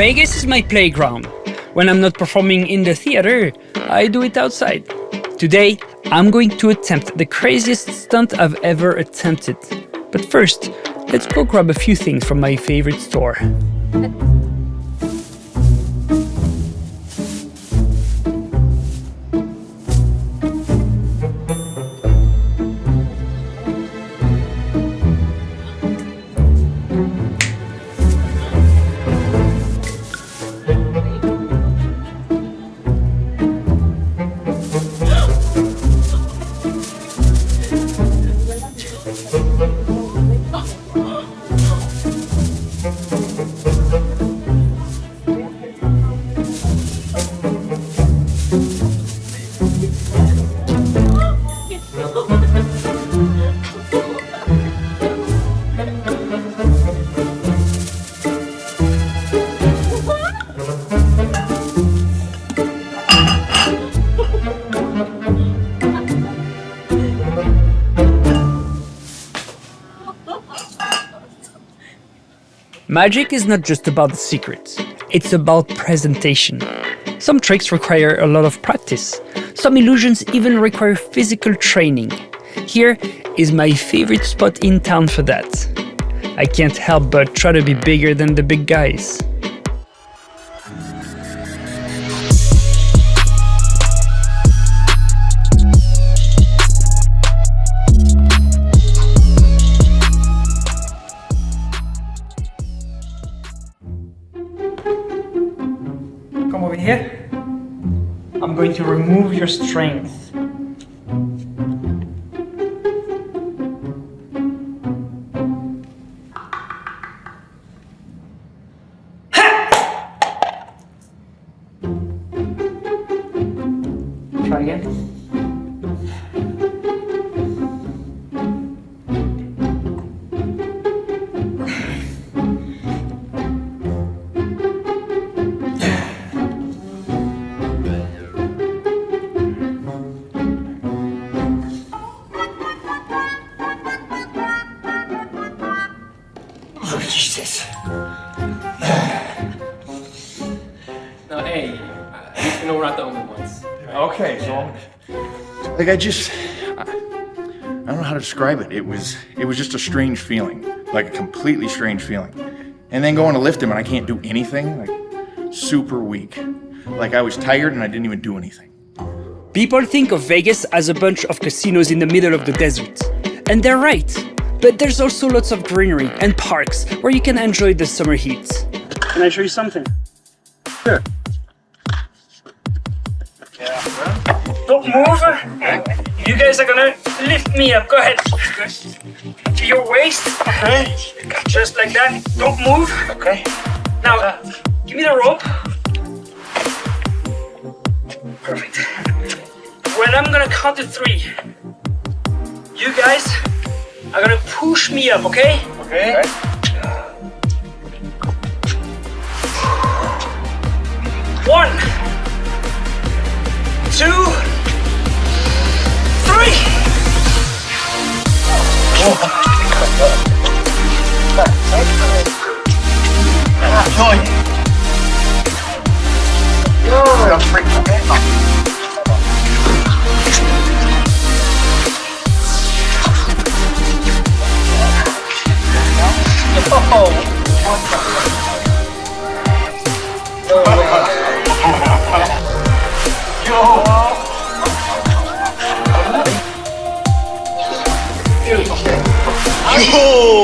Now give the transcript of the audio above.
Vegas is my playground. When I'm not performing in the theater, I do it outside. Today, I'm going to attempt the craziest stunt I've ever attempted. But first, let's go grab a few things from my favorite store. Magic is not just about the secrets, it's about presentation. Some tricks require a lot of practice. Some illusions even require physical training. Here is my favorite spot in town for that. I can't help but try to be bigger than the big guys. Come over here. I'm going to remove your strength. Try again. Oh, Jesus. No, hey, you know we're not the only ones. Right? Okay, so like I don't know how to describe it. It was just a strange feeling, like a completely strange feeling. And then going to lift him and I can't do anything, like super weak. Like I was tired and I didn't even do anything. People think of Vegas as a bunch of casinos in the middle of the desert. And they're right. But there's also lots of greenery and parks where you can enjoy the summer heat. Can I show you something? Sure. Don't move. You guys are gonna lift me up. Go ahead. To your waist. Okay. Just like that. Don't move. Okay. Now, give me the rope. Perfect. When I'm gonna count to 3, you guys are gonna push me up, okay? Okay. 1, 2, 3. Oh!